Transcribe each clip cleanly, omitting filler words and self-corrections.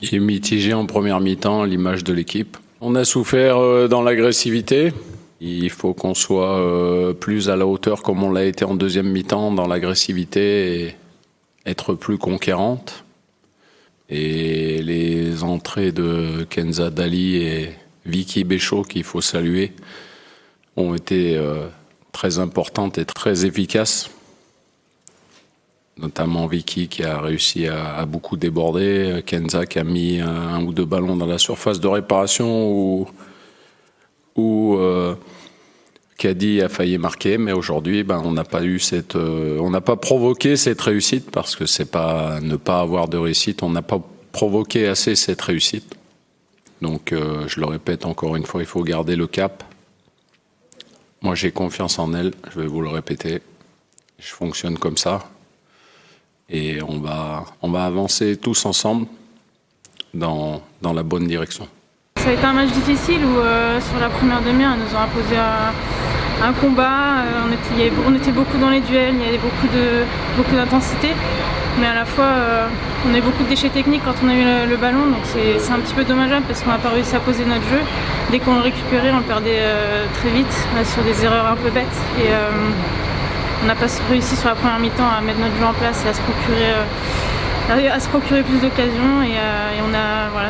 Il est mitigé en première mi-temps, l'image de l'équipe. On a souffert dans l'agressivité. Il faut qu'on soit plus à la hauteur comme on l'a été en deuxième mi-temps dans l'agressivité et être plus conquérante. Et les entrées de Kenza Dali et Vicky Béchaud, qu'il faut saluer, ont été très importantes et très efficaces. Notamment Vicky qui a réussi à beaucoup déborder, Kenza qui a mis un ou deux ballons dans la surface de réparation où Caddy a failli marquer, mais aujourd'hui on n'a pas eu on n'a pas provoqué cette réussite parce que c'est pas ne pas avoir de réussite, on n'a pas provoqué assez cette réussite. Donc je le répète encore une fois, il faut garder le cap. Moi j'ai confiance en elle, je vais vous le répéter, je fonctionne comme ça. Et on va avancer tous ensemble dans la bonne direction. Ça a été un match difficile où sur la première demi-heure, ils nous ont imposé un combat. On était beaucoup dans les duels, il y avait beaucoup d'intensité. Mais à la fois, on a eu beaucoup de déchets techniques quand on a eu le ballon. Donc c'est un petit peu dommageable parce qu'on n'a pas réussi à poser notre jeu. Dès qu'on le récupérait, on le perdait très vite sur des erreurs un peu bêtes. Et on n'a pas réussi sur la première mi-temps à mettre notre jeu en place et à se procurer plus d'occasions et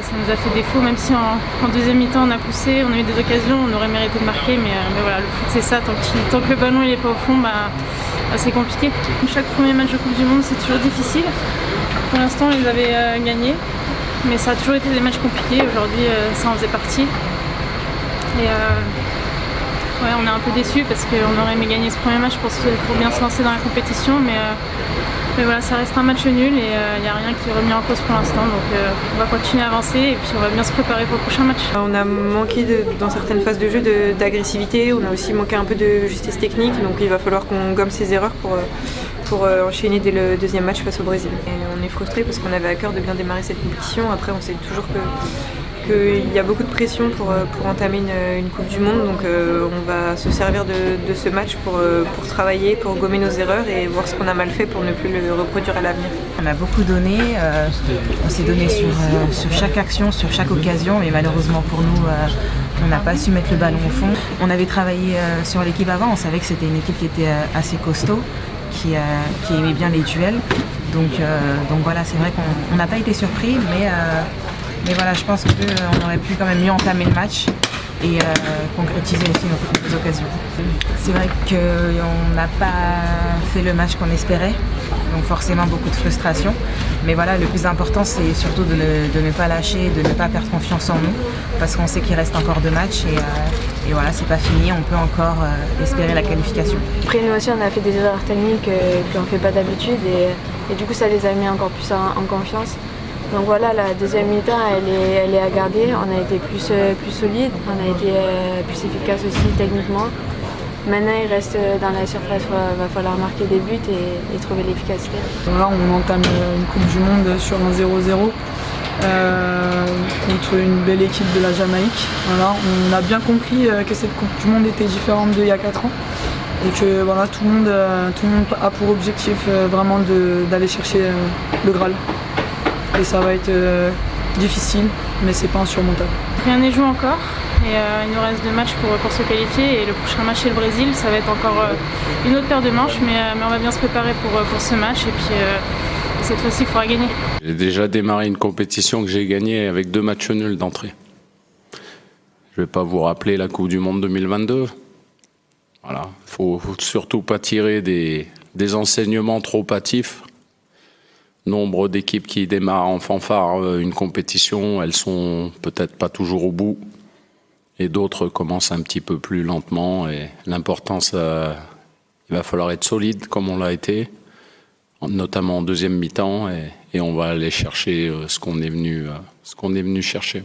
ça nous a fait défaut, même si en deuxième mi-temps on a poussé, on a eu des occasions, on aurait mérité de marquer, mais voilà, le foot c'est ça, tant que le ballon il est pas au fond, c'est compliqué. Chaque premier match de Coupe du Monde c'est toujours difficile, pour l'instant on les avait gagnés, mais ça a toujours été des matchs compliqués, aujourd'hui ça en faisait partie. Et on est un peu déçus parce qu'on aurait aimé gagner ce premier match pour bien se lancer dans la compétition, mais voilà, ça reste un match nul et il n'y a rien qui est remis en cause pour l'instant, donc on va continuer à avancer et puis on va bien se préparer pour le prochain match. On a manqué dans certaines phases de jeu d'agressivité, on a aussi manqué un peu de justesse technique, donc il va falloir qu'on gomme ces erreurs pour enchaîner dès le deuxième match face au Brésil. Et on est frustrés parce qu'on avait à cœur de bien démarrer cette compétition. Après on sait toujours qu'il y a beaucoup de pression pour entamer une Coupe du Monde, donc on va se servir de ce match pour travailler, pour gommer nos erreurs et voir ce qu'on a mal fait pour ne plus le reproduire à l'avenir. On a beaucoup donné, on s'est donné sur chaque action, sur chaque occasion, mais malheureusement pour nous, on n'a pas su mettre le ballon au fond. On avait travaillé sur l'équipe avant, on savait que c'était une équipe qui était assez costaud, qui aimait bien les duels, donc voilà, c'est vrai qu'on n'a pas été surpris, mais voilà, je pense qu'on aurait pu quand même mieux entamer le match et concrétiser aussi nos occasions. C'est vrai qu'on n'a pas fait le match qu'on espérait, donc forcément beaucoup de frustration. Mais voilà, le plus important c'est surtout de ne pas lâcher, de ne pas perdre confiance en nous, parce qu'on sait qu'il reste encore 2 matchs et voilà, c'est pas fini, on peut encore espérer la qualification. Après nous aussi on a fait des erreurs techniques qu'on ne fait pas d'habitude et du coup ça les a mis encore plus en confiance. Donc voilà, la deuxième mi-temps, elle est à garder. On a été plus solide, on a été plus efficace aussi techniquement. Maintenant, il reste dans la surface, il va falloir marquer des buts et trouver l'efficacité. Là, on entame une Coupe du Monde sur un 0-0 contre une belle équipe de la Jamaïque. Voilà, on a bien compris que cette Coupe du Monde était différente d'il y a 4 ans. Et que voilà, tout le monde a pour objectif vraiment d'aller chercher le Graal. Et ça va être difficile, mais c'est pas insurmontable. Rien n'est joué encore et il nous reste 2 matchs pour se qualifier et le prochain match c'est le Brésil, ça va être encore une autre paire de manches, mais on va bien se préparer pour ce match et puis cette fois-ci il faudra gagner. J'ai déjà démarré une compétition que j'ai gagnée avec 2 matchs nuls d'entrée. Je vais pas vous rappeler la Coupe du Monde 2022. Voilà, faut surtout pas tirer des enseignements trop hâtifs. Nombre d'équipes qui démarrent en fanfare une compétition, elles sont peut-être pas toujours au bout. Et d'autres commencent un petit peu plus lentement. Et l'importance, il va falloir être solide comme on l'a été, notamment en deuxième mi-temps. Et on va aller chercher ce qu'on est venu chercher.